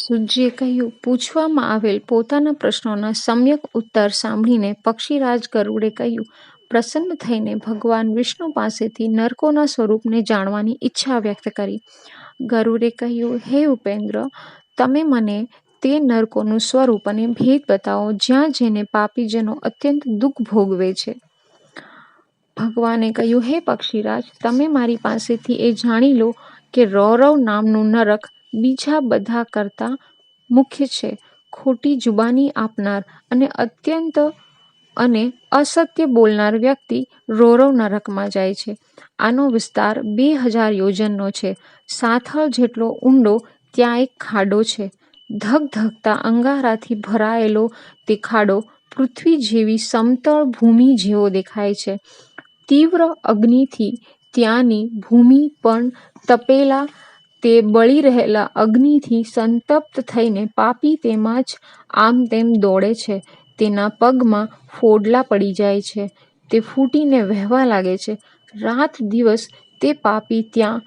સુજીએ કહ્યું. પૂછવામાં આવેલ પોતાના પ્રશ્નોના સમ્યક ઉત્તર સાંભળીને પક્ષીરાજ ગરુડે કહ્યું. પ્રસન્ન થઈને ભગવાન વિષ્ણુ પાસેથી નરકોના સ્વરૂપને જાણવાની ઈચ્છા વ્યક્ત કરી. ગરુડે કહ્યું, હે ઉપેન્દ્ર, તમે મને તે નરકોનું સ્વરૂપ અને ભેદ બતાવો જ્યાં જઈને પાપીજનો અત્યંત દુઃખ ભોગવે છે. ભગવાને કહ્યું, હે પક્ષીરાજ, તમે મારી પાસેથી એ જાણી લો કે રૌરવ નામનું નરક બીજા બધા કરતાં મુખ્ય છે. ખોટી જુબાની આપનાર અને અત્યંત અને અસત્ય બોલનાર વ્યક્તિ રૌરવ નરકમાં જાય છે. આનો વિસ્તાર 2000 યોજનનો છે. સાથળ જેટલો ઊંડો ત્યાં એક ખાડો છે. ધગધગતા અંગારાથી ભરાયેલો તે ખાડો પૃથ્વી જેવી સમતળ ભૂમિ જેવો દેખાય છે. તીવ્ર અગ્નિથી ત્યાંની ભૂમિ પણ તપેલા તે બળી રહેલા અગ્નિથી સંતપ્ત થઈને પાપી તેમાં જ આમ તેમ દોડે છે. તેના પગમાં ફોડલા પડી જાય છે. તે ફૂટીને વહેવા લાગે છે. રાત દિવસ તે પાપી ત્યાં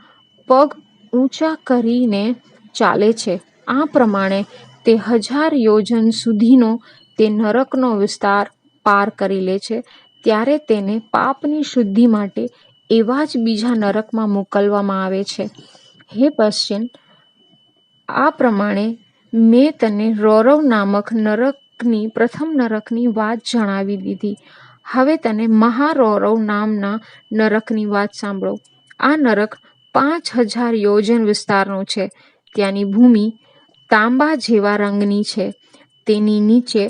પગ ઊંચા કરીને ચાલે છે. આ પ્રમાણે તે 1000 યોજન સુધીનો તે નરકનો વિસ્તાર પાર કરી લે છે. ત્યારે તેને પાપની શુદ્ધિ માટે એવા જ બીજા નરકમાં મોકલવામાં આવે છે. હે પશ્ચિમ, આ પ્રમાણે મેં તને રૌરવ નામક પ્રથમ નરકની વાત જણાવી દીધી. હવે તને મહારૌરવ નામના નરકની વાત સાંભળો. આ નરક 5000 યોજન વિસ્તારનો છે. ત્યાંની ભૂમિ તાંબા જેવા રંગની છે. તેની નીચે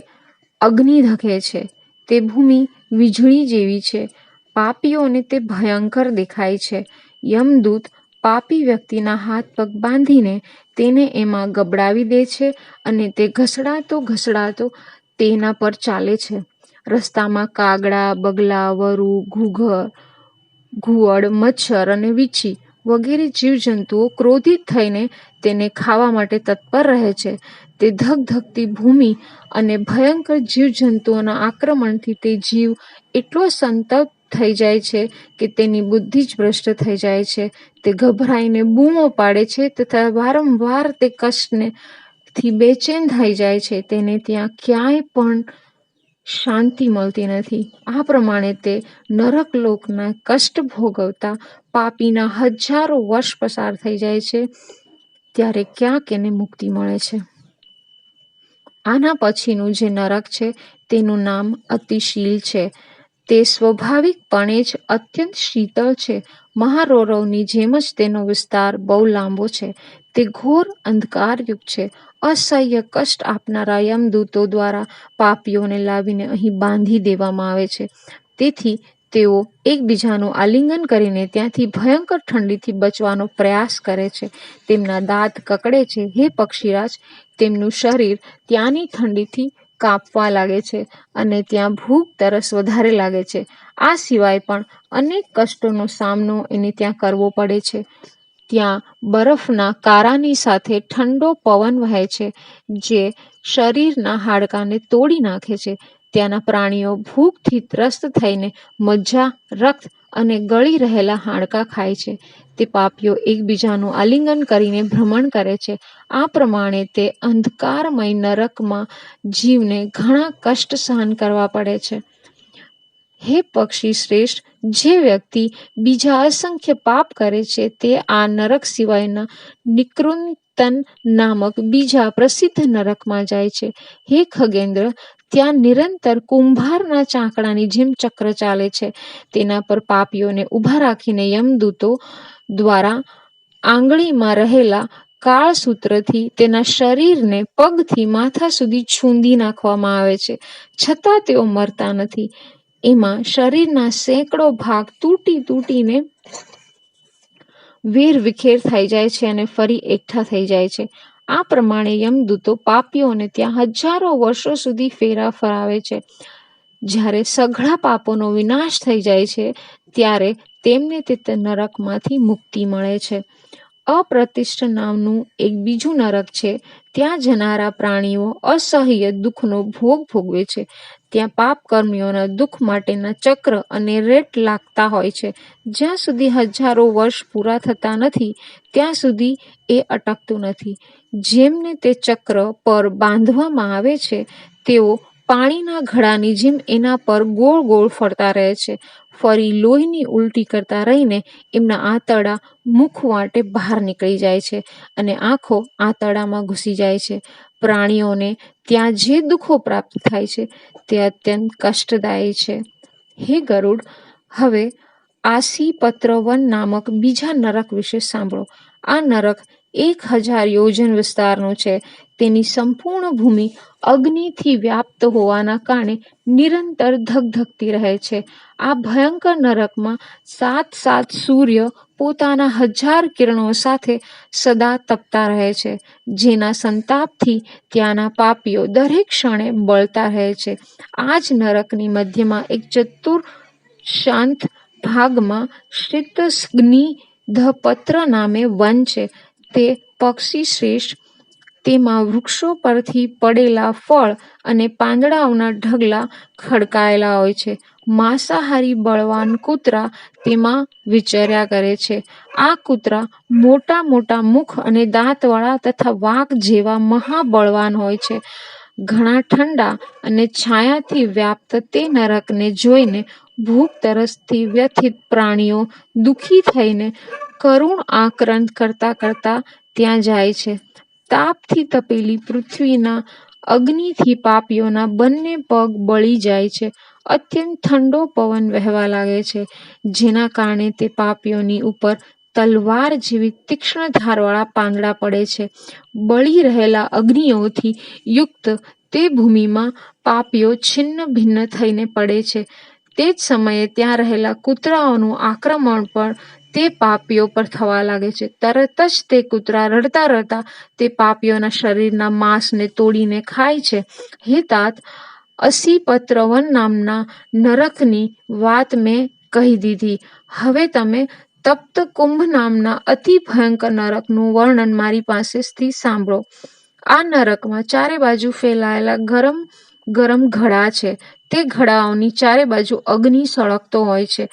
અગ્નિ ધકે છે. તે ભૂમિ વીજળી જેવી છે. પાપીઓને તે ભયંકર દેખાય છે. યમદૂત પાપી વ્યક્તિના હાથ પગ બાંધીને તેને એમાં ગબડાવી દે છે અને તે ઘસડાતો તેના પર ચાલે છે. રસ્તામાં કાગડા, બગલા, વરુ, ઘુવડ, મચ્છર અને વીંછી વગેરે જીવજંતુઓ ક્રોધિત થઈને તેને ખાવા માટે તત્પર રહે છે. તે ધગધગતી ભૂમિ અને ભયંકર જીવજંતુઓના આક્રમણથી તે જીવ એટલો સંતપ્ત થઈ જાય છે કે તેની બુદ્ધિ જ ભ્રષ્ટ થઈ જાય છે. તે ગભરાઈને બૂમો પાડે છે તથા વારંવાર તે કષ્ટથી બેચેન થઈ જાય છે. તેને ત્યાં ક્યાંય પણ શાંતિ મળતી નથી. આ પ્રમાણે તે નરકલોકના કષ્ટ ભોગવતા પાપીના 1000 વર્ષ પસાર થઈ જાય છે. ત્યારે ક્યાંક એને મુક્તિ મળે છે. આના પછીનું જે નરક છે તેનું નામ અતિશીલ છે. તે સ્વાભાવિકપણે જ અત્યંત શીતળ છે. મહારૌરવની જેમ જ તેનો વિસ્તાર બહુ લાંબો છે. તે ઘોર અંધકારયુક્ત છે. અસહ્ય કષ્ટ આપનારા યમદૂતો દ્વારા પાપીઓને લાવીને અહીં બાંધી દેવામાં આવે છે. તેથી તેઓ એકબીજાનું આલિંગન કરીને ત્યાંથી ભયંકર ઠંડીથી બચવાનો પ્રયાસ કરે છે. તેમના દાંત કકડે છે. હે પક્ષીરાજ, તેમનું શરીર ત્યાંની ઠંડીથી કાપવા લાગે છે અને ત્યાં ભૂખ તરસ વધારે લાગે છે. આ સિવાય પણ અનેક કષ્ટોનો સામનો એને ત્યાં કરવો પડે છે. ત્યાં બરફના કારાની સાથે ઠંડો પવન વહે છે જે શરીરના હાડકાને તોડી નાખે છે. ત્યાંના પ્રાણીઓ ભૂખથી ત્રસ્ત થઈને મજ્જા, રક્ત અને ગળી રહેલા હાડકાં ખાય છે. તે પાપીઓ એકબીજાનું આલિંગન કરીને ભ્રમણ કરે છે. આ પ્રમાણે તે અંધકારમય નરકમાં જીવને ઘણા કષ્ટ સહન કરવા પડે છે. હે પક્ષી શ્રેષ્ઠ, જે વ્યક્તિ બીજા અસંખ્ય પાપ કરે છે તે આ નરક સિવાયના નિકૃંતન નામક બીજા પ્રસિદ્ધ નરકમાં જાય છે. હે ખગેન્દ્ર, ત્યાં નિરંતર કુંભારના ચાકડાની જેમ ચક્ર ચાલે છે. તેના પર પાપીઓને ઊભા રાખીને યમદૂતો દ્વારા આંગળીમાં રહેલા કાળસૂત્રથી તેના શરીરને પગથી માથા સુધી છૂંદી નાખવામાં આવે છે. છતાં તેઓ મરતા નથી. એમાં શરીરના સેંકડો ભાગ તૂટીને વેરવિખેર થઈ જાય છે અને ફરી એકઠા થઈ જાય છે. આ પ્રમાણે યમદૂતો પાપીઓને ત્યાં હજારો વર્ષો સુધી ફેરા ફરાવે છે. જ્યારે સઘળા પાપોનો વિનાશ થઈ જાય છે ત્યારે તેમને તે નરકમાંથી મુક્તિ મળે છે. અપ્રતિષ્ઠ નામનું એક બીજું નરક છે. ત્યાં જનારા પ્રાણીઓ અસહ્ય દુઃખનો ભોગ ભોગવે છે. ત્યાં પાપ કર્મીઓના દુઃખ માટેના ચક્ર અને રેટ લાગતા હોય છે. જ્યાં સુધી હજારો વર્ષ પૂરા થતા નથી ત્યાં સુધી એ અટકતું નથી. જેમને તે ચક્ર પર બાંધવામાં આવે છે તેઓ પાણીના ઘડાની જેમ એના પર ગોળ ગોળ ફરતા રહે છે. ફરી લોહીની ઉલટી કરતા રહીને એમના આંતરડા મુખ વાટે બહાર નીકળી જાય છે અને આંખો આંતરડામાં ઘૂસી જાય છે. પ્રાણીઓને ત્યાં જે દુઃખો પ્રાપ્ત થાય છે તે અત્યંત કષ્ટદાયી છે. હે ગરુડ, હવે આસીપત્ર વન નામક બીજા નરક વિશે સાંભળો. આ નરક 1000 યોજન વિસ્તારનું છે. તેની સંપૂર્ણ ભૂમિ અગ્નિથી વ્યાપ્ત હોવાના કારણે નિરંતર ધગધગતી રહે છે. આ ભયંકર નરકમાં 7 સૂર્ય પોતાના 1000 કિરણો સાથે સદા તપતા રહે છે, જેના સંતાપથી ત્યાંના પાપીઓ દરેક ક્ષણે બળતા રહે છે. આ જ નરકની મધ્યમાં એક ચતુર શાંત ભાગમાં સિક્તસ્નિગ્ધપત્ર નામે વન છે. તે પક્ષી શ્રેષ્ઠ. તેમાં વૃક્ષો પરથી પડેલા ફળ અને પાંદડાઓના ઢગલા ખડકાયેલા હોય છે. માંસાહારી બળવાન કૂતરા તેમાં વિચર્યા કરે છે. આ કૂતરા મોટા મોટા મુખ અને દાંતવાળા તથા વાઘ જેવા મહાબળવાન હોય છે. ઘણા ઠંડા અને છાયાથી વ્યાપ્ત તે નરકને જોઈને ભૂખ તરસથી વ્યથિત પ્રાણીઓ દુઃખી થઈને કરુણ આક્રંદ કરતા કરતા ત્યાં જાય છે. તાપથી તપેલી પૃથ્વીના અગ્નિથી પાપીઓના બંને પગ બળી જાય છે. અત્યંત ઠંડો પવન વહેવા લાગે છે, જેના કારણે તે પાપીઓની ઉપર તલવાર જેવી તીક્ષ્ણ ધારવાળા પાંદડા પડે છે. બળી રહેલા અગ્નિઓથી યુક્ત તે ભૂમિમાં પાપીઓ છિન્ન ભિન્ન થઈને પડે છે. તે જ સમયે ત્યાં રહેલા કૂતરાઓનું આક્રમણ પણ તે પાપીઓ પર થવા લાગે છે. તરત જ તે કૂતરા રડતા રડતા તે પાપીઓના શરીરના માંસને તોડીને ખાય છે. હે તાત, અસીપત્ર વન નામના નરકની વાત મેં કહી દીધી. હવે તમે તપ્ત કુંભ નામના અતિ ભયંકર નરકનું વર્ણન મારી પાસેથી સાંભળો. આ નરકમાં ચારે બાજુ ફેલાયેલા ગરમ ગરમ ઘડા છે. તે ઘડાઓની ચારે બાજુ અગ્નિ સળગતો હોય છે.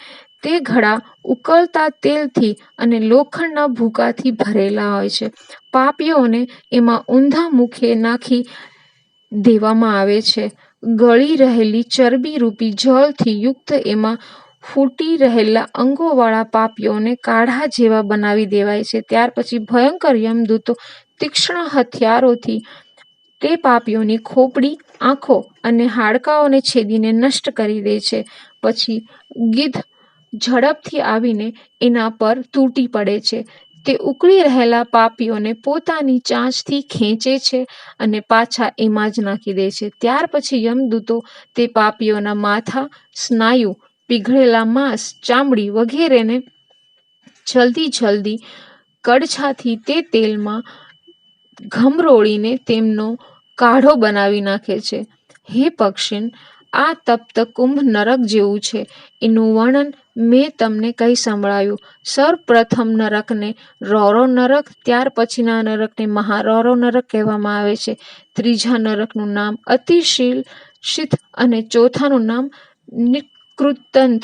તે ઘડા ઉકળતા તેલથી અને લોખંડના ભૂકાથી ભરેલા હોય છે. પાપીઓને એમાં ઊંધા મુખે નાખી દેવામાં આવે છે. ગળી રહેલી ચરબી રૂપી જળથી યુક્ત એમાં ફૂટી રહેલા અંગોવાળા પાપીઓને કાઢા જેવા બનાવી દેવાય છે. ત્યાર પછી ભયંકર યમદૂતો તીક્ષ્ણ હથિયારોથી તે પાપીઓની ખોપડી, આંખો અને હાડકાઓને છેદીને નષ્ટ કરી દે છે. પછી ગીધ ઝડપથી આવીને એના પર તૂટી પડે છે. તે ઉકળી રહેલા પાપીઓને પોતાની ચાંચથી ખેંચે છે અને પાછા એમાં જ નાખી દે છે. ત્યાર પછી યમદૂતો તે પાપીઓના માથા, સ્નાયુ, પીગળેલા માંસ, ચામડી વગેરેને જલ્દી કડછાથી તે તેલમાં ઘમરોળીને તેમનો કાઢો બનાવી નાખે છે. હે પક્ષીન, આ તપ્ત કુંભ નરક જેવું છે. એનું વર્ણન મેં તમને કહી સંભળાવ્યું. સર્વપ્રથમ નરકને રૌરવ નરક, ત્યાર પછીના નરકને મહારૌરવ નરક કહેવામાં આવે છે. ત્રીજા નરકનું નામ અતિશીત અને ચોથાનું નામ નિકૃતંત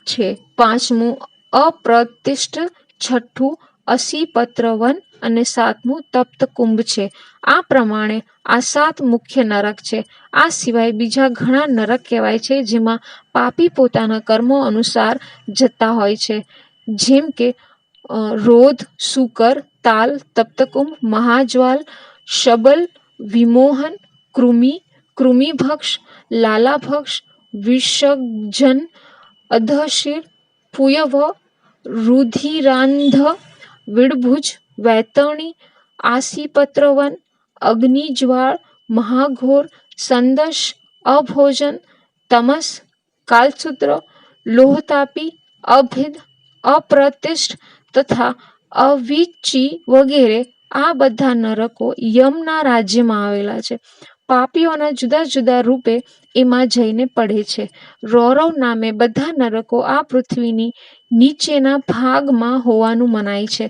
છે. પાંચમું અપ્રતિષ્ઠ, છઠ્ઠું અસીપત્ર વન અને સાતમું તપ્ત કુંભ છે. આ પ્રમાણે આ 7 મુખ્ય નરક છે. આ સિવાય બીજા ઘણા નરક કહેવાય છે જેમાં પાપી પોતાના કર્મો અનુસાર જતા હોય છે, જેમ કે રોધ, સૂકર, તાલ, તપ્તકુંભ, મહાજ્વાલ, શબલ, વિમોહન, કૃમિભક્ષ, લાલાભક્ષ, વિષજન, અધશીર, પુયવ, રુધિરાંધ, વિડભુજ, વૈતરણી, આસીપત્રવન, અગ્નિજ્વાળ, મહાઘોર, સંદશ, અભોજન, તમસ, કાલસૂત્ર, લોહતાપી, અભિદ, અપ્રતિષ્ઠ તથા અવિચી વગેરે. આ બધા નરકો યમના રાજ્યમાં આવેલા છે. પાપીઓના જુદા જુદા રૂપે એમાં જઈને પડે છે. રૌરવ નામે બધા નરકો આ પૃથ્વીની નીચેના ભાગમાં હોવાનું મનાય છે.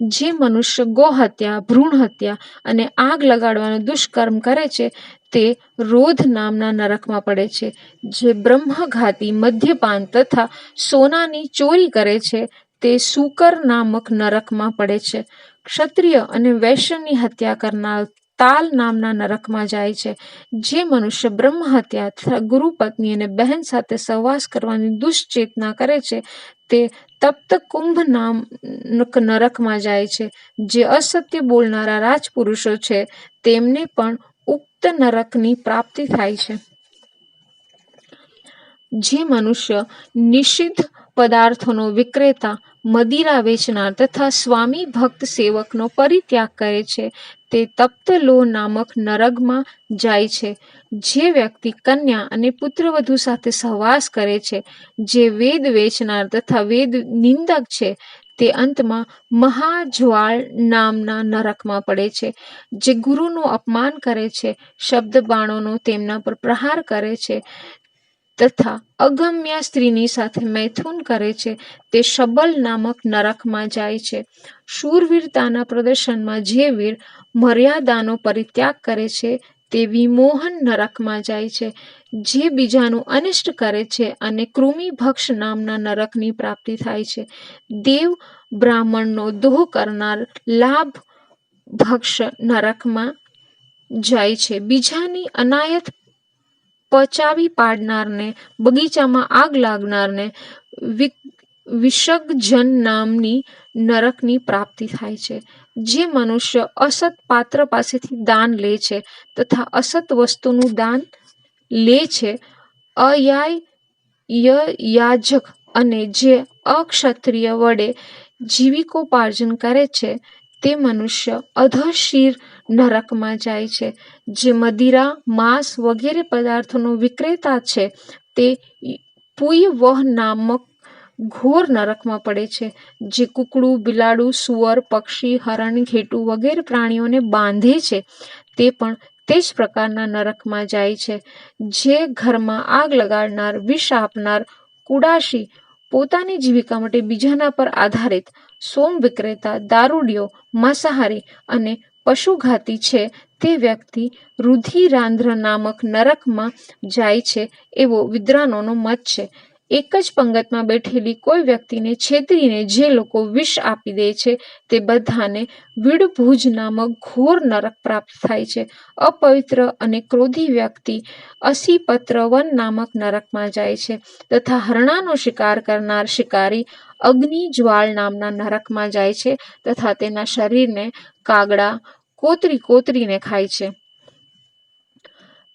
જે મનુષ્ય ગોહત્યા, ભ્રૂણ હત્યા અને આગ લગાડવાનું દુષ્કર્મ કરે છે તે રોધ નામના નરકમાં પડે છે. જે બ્રહ્મઘાતી, મદ્યપાન તથા સોનાની ચોરી કરે છે તે સૂકર નામક નરકમાં પડે છે. ક્ષત્રિય અને વૈશ્યની હત્યા કરનાર તાલ નામના નરકમાં જાય છે. જે મનુષ્ય બ્રહ્મ હત્યા તથા ગુરુ, પત્ની અને બહેન સાથે સહવાસ કરવાની દુશ્ચેતના કરે છે તે તપ્ત કુંભ નામક નરકમાં જાય છે. જે અસત્ય બોલનારા રાજપુરુષો છે તેમને પણ ઉક્ત નરકની પ્રાપ્તિ થાય છે. જે મનુષ્ય નિષિદ્ધ પદાર્થોનો વિક્રેતા, મદિરા વેચનાર તથા સ્વામી ભક્ત સેવકનો પરિત્યાગ કરે છે તે તપ્ત લોહ નામક નરકમાં જાય છે. જે વ્યક્તિ કન્યા અને પુત્રવધુ સાથે સહવાસ કરે છે, જે વેદ વેચનાર તથા વેદ નિંદક છે તે અંતમાં મહાજ્વાળ નામના નરકમાં પડે છે. જે ગુરુનું અપમાન કરે છે, શબ્દ બાણોનો તેમના પર પ્રહાર કરે છે તથા અગમ્ય સ્ત્રીની સાથે મૈથુન કરે છે તે શબલ નામક નરકમાં જાય છે. શૂરવીરતાના પ્રદર્શનમાં જે વીર મર્યાદાનો પરિત્યાગ કરે છે તે વિમોહન નરકમાં જાય છે. જે બીજાનું અનિષ્ટ કરે છે અને કૃમિભક્ષ નામના નરકની પ્રાપ્તિ થાય છે. દેવ બ્રાહ્મણનો દોહ કરનાર લાભ ભક્ષ નરકમાં જાય છે. બીજાની અનાયત પચાવી પાડનારને, બગીચામાં આગ લાગનારને વિષગજન નામની નરકની પ્રાપ્તિ થાય છે. જે મનુષ્ય અસત પાત્ર પાસેથી દાન લે છે તથા અસત વસ્તુનું દાન લે છે, અયાજક અને જે અક્ષત્રિય વડે જીવિકોપાર્જન કરે છે તે મનુષ્ય અધઃશીર નરકમાં જાય છે. જે મદિરા, માંસ વગેરે પદાર્થોનો વિક્રેતા છે તે પુયવહ નામક ઘોર નરકમાં પડે છે. જે કુકડું, બિલાડું, સુવર, પક્ષી, હરણ, ઘેટું વગેરે પ્રાણીઓને બાંધે છે તે પણ તે જ પ્રકારના નરકમાં જાય છે. જે ઘરમાં આગ લગાડનાર, વિષ આપનાર, કુડાશી, પોતાની જીવિકા માટે બીજાના પર આધારિત, સોમ વિક્રેતા, દારૂડિયો, માંસાહારી અને પશુઘાતી છે તે વ્યક્તિ રુધિરાંધ્ર નામક નરકમાં જાય છે એવો વિદ્વાનોનો મત છે. એક જ પંગતમાં બેઠેલી કોઈ વ્યક્તિને છેતરીને જે લોકો વિષ આપી દે છે તે બધાને વિડભુજ નામક ઘોર નરક પ્રાપ્ત થાય છે. અપવિત્ર અને ક્રોધી વ્યક્તિ અસીપત્ર વન નામક નરકમાં જાય છે તથા હરણાનો શિકાર કરનાર શિકારી અગ્નિજ્વાળ નામના નરકમાં જાય છે તથા તેના શરીરને કાગડા કોતરીને ખાય છે.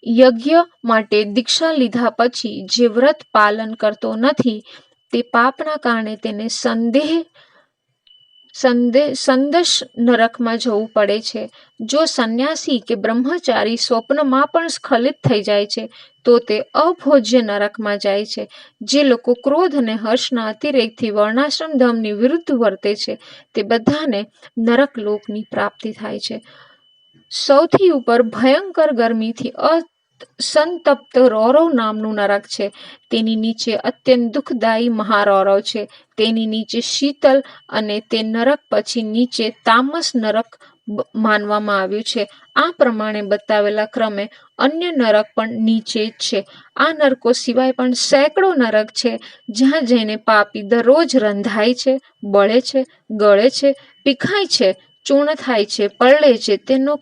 યજ્ઞ માટે દીક્ષા લીધા પછી જે વ્રત પાલન કરતો નથી તે પાપના કારણે તેને સંદશ નરકમાં જવું પડે છે. જો સંન્યાસી કે બ્રહ્મચારી સ્વપ્નમાં પણ સ્ખલિત થઈ જાય છે તો તે અભોજ્ય નરકમાં જાય છે. જે લોકો ક્રોધ અને હર્ષના અતિરેકથી વર્ણાશ્રમ ધર્મની વિરુદ્ધ વર્તે છે તે બધાને નરકલોકની પ્રાપ્તિ થાય છે. સૌથી ઉપર ભયંકર ગરમીથી સંતપ્ત રૌરવ નામનું નરક છે. તેની નીચે અત્યંત દુઃખદાયી મહારૌરવ છે. તેની નીચે શીતલ અને તે નરક પછી નીચે તામસ નરક માનવામાં આવ્યું છે. આ પ્રમાણે બતાવેલા ક્રમે અન્ય નરક પણ નીચે જ છે. આ નરકો સિવાય પણ સેંકડો નરક છે જ્યાં જઈને પાપી દરરોજ રંધાય છે, બળે છે, ગળે છે, પીખાય છે, ચૂર્ણ થાય છે, પલળે છે, તેનો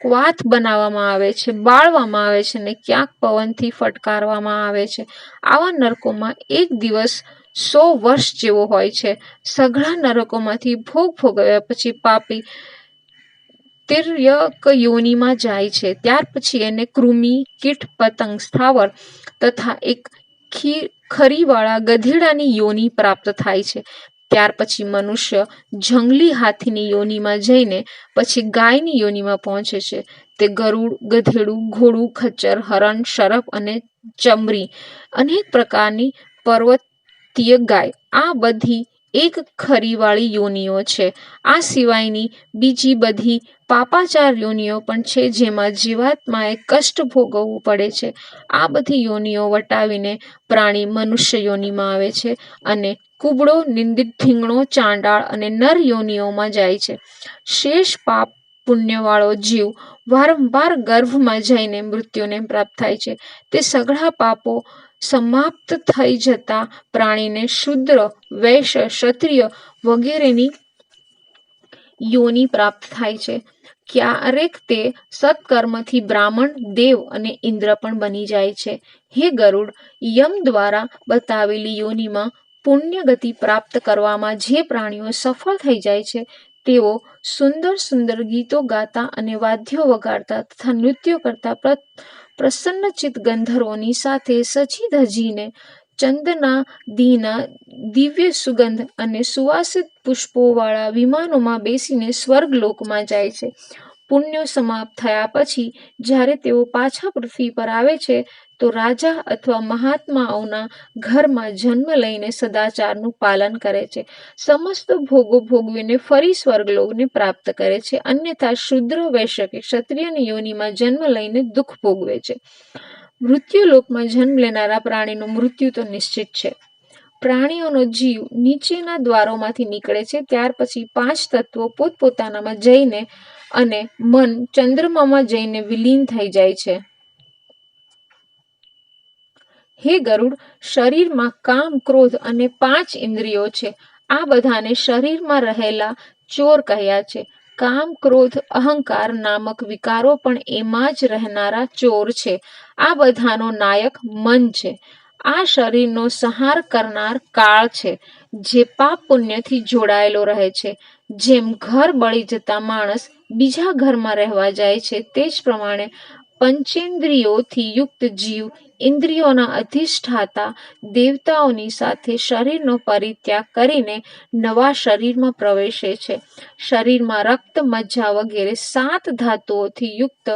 ક્વાથ બનાવવામાં આવે છે, બાળવામાં આવે છે અને ક્યાંક પવનથી ફટકારવામાં આવે છે. આવા નરકોમાં એક દિવસ 100 વર્ષ જેવો હોય છે. સઘળા નરકોમાંથી ભોગ ભોગવ્યા પછી પાપી તિર્યક યોનિમાં જાય છે. ત્યાર પછી એને કૃમિ, કીટ, પતંગ, સ્થાવર તથા એક ખરીવાળા ગધેડાની યોનિ પ્રાપ્ત થાય છે. ત્યાર પછી મનુષ્ય જંગલી હાથીની યોનિમાં જઈને પછી ગાયની યોનિમાં પહોંચે છે. તે ગરુડ, ગધેડું, ઘોડું, ખચ્ચર, હરણ, શરભ અને ચમરી, અનેક પ્રકારની પર્વતીય ગાય આ બધી એક ખરીવાળી યોનિઓ છે. આ સિવાયની બીજી બધી પાપાચાર યોનિઓ પણ છે, જેમાં જીવાત્માએ કષ્ટ ભોગવવું પડે છે. આ બધી યોનિઓ વટાવીને પ્રાણી મનુષ્ય યોનિમાં આવે છે અને કુબડો, નિંદિત, ઠીંગણો, ચાંડાળ અને નર યોનિઓમાં જાય છે. શેષ પાપ પુણ્યવાળો જીવ વારંવાર ગર્ભમાં જઈને મૃત્યુને પ્રાપ્ત થાય છે. તે સઘળા પાપો સમાપ્ત થઈ જતા પ્રાણીને શૂદ્ર, વૈશ્ય, ક્ષત્રિય વગેરેની યોનિ પ્રાપ્ત થાય છે. ક્યારેક તે સત્કર્મથી બ્રાહ્મણ, દેવ અને ઇન્દ્ર પણ બની જાય છે. હે ગરુડ, યમ દ્વારા બતાવેલી યોનિમાં પુણ્ય ગતિ પ્રાપ્ત કરવામાં જે પ્રાણીઓ સફળ થઈ જાય છે, તેઓ સુંદર સુંદર ગીતો ગાતા અને વાદ્યો વગાડતા તથા નૃત્યો કરતા પ્રસન્નચિત્ત ગંધર્વોની સાથે સજી ધજીને ચંદનાદિના દિવ્ય સુગંધ અને સુવાસિત પુષ્પોવાળા વિમાનોમાં બેસીને સ્વર્ગલોકમાં જાય છે. પુણ્યો સમાપ્ત થયા પછી જ્યારે તેઓ પાછા પૃથ્વી પર આવે છે, તો રાજા અથવા મહાત્માઓના ઘરમાં જન્મ લઈને સદાચારનું પાલન કરે છે. સમસ્ત ભોગો ભોગવીને ફરી સ્વર્ગલોકને પ્રાપ્ત કરે છે. અન્યથા શૂદ્ર, વૈશ્ય કે ક્ષત્રિયની યોનિમાં જન્મ લઈને દુઃખ ભોગવે છે. મૃત્યુલોકમાં જન્મ લેનારા પ્રાણીનું મૃત્યુ તો નિશ્ચિત છે. પ્રાણીઓનો જીવ નીચેના દ્વારોમાંથી નીકળે છે. ત્યાર પછી 5 તત્વો પોતપોતાનામાં જઈને અને મન ચંદ્રમામાં જઈને વિલીન થઈ જાય છે. હે ગરુડ, શરીરમાં કામ, ક્રોધ અને 5 ઇન્દ્રિયો છે. આ બધાને શરીરમાં રહેલા ચોર કહ્યા છે. કામ, ક્રોધ, અહંકાર નામક વિકારો પણ એમાં જ રહેનારા ચોર છે. આ બધાનો નાયક મન છે. આ શરીરનો સંહાર કરનાર કાળ છે, જે પાપ પુણ્યથી જોડાયેલો રહે છે. જેમ ઘર બળી જતા માણસ બીજા ઘરમાં રહેવા જાય છે, તે જ પ્રમાણે પંચેન્દ્રિયોથી યુક્ત જીવ ઇન્દ્રિયોના અધિષ્ઠાતા દેવતાઓની સાથે શરીરનો પરિત્યાગ કરીને નવા શરીરમાં પ્રવેશે છે. શરીરમાં રક્ત, મજ્જા વગેરે 7 ધાતુઓથી યુક્ત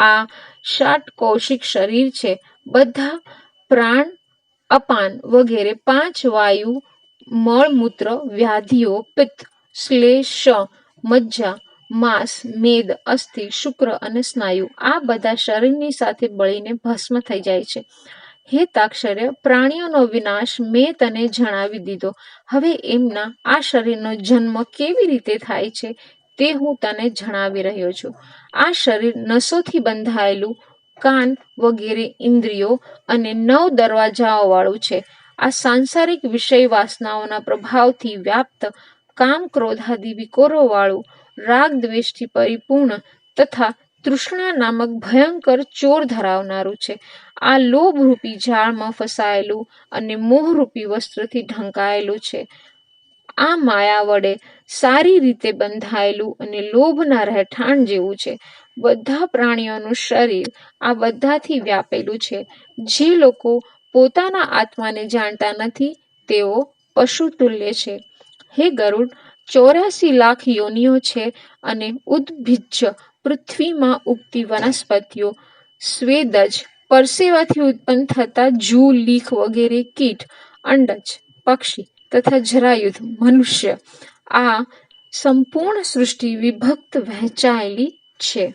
આ ષાટકૌશિક શરીર છે. બધા પ્રાણ, અપાન વગેરે 5 વાયુ, મળમૂત્ર, વ્યાધિઓ, પિત્ત, શ્લેષ, મજ્જા, માંસ, મેદ, અસ્થિ, શુક્ર અને સ્નાયુ આ બધા શરીરની સાથે બળીને ભસ્મ થઈ જાય છે. હે તાક્ષર્ય, પ્રાણીઓનો વિનાશ મેં તને જણાવી દીધો. હવે એમના આ શરીરનો જન્મ કેવી રીતે થાય છે તે હું તને જણાવી રહ્યો છું. આ શરીર નસોથી બંધાયેલું, કાન વગેરે ઇન્દ્રિયો અને 9 દરવાજાઓ વાળું છે. આ સાંસારિક વિષય વાસનાઓના પ્રભાવથી વ્યાપ્ત, કામ, ક્રોધાદિ વિકારો વાળું, રાગ દ્વેષથી પરિપૂર્ણ તથા તૃષ્ણા નામક ભયંકર ચોર ધરાવનારું છે. આ લોભરૂપી જાળમાં ફસાયેલું અને મોહરૂપી વસ્ત્રથી ઢંકાયેલું છે. આ માયા વડે સારી રીતે બંધાયેલું અને લોભના રહેઠાણ જેવું છે. બધા પ્રાણીઓનું શરીર આ બધાથી વ્યાપેલું છે. જે લોકો પોતાના આત્માને જાણતા નથી, તેઓ પશુ તુલ્ય છે. હે ગરુડ, 84 લાખ યોનિઓ છે અને ઉદભિજ પૃથ્વીમાં ઉગતી વનસ્પતિઓ, સ્વેદજ પરસેવાથી ઉત્પન્ન થતા જૂ, લીખ વગેરે કીટ, અંડજ, પક્ષી તથા જરાયુધ મનુષ્ય, આ સંપૂર્ણ સૃષ્ટિ વિભક્ત વહેંચાયેલી છે.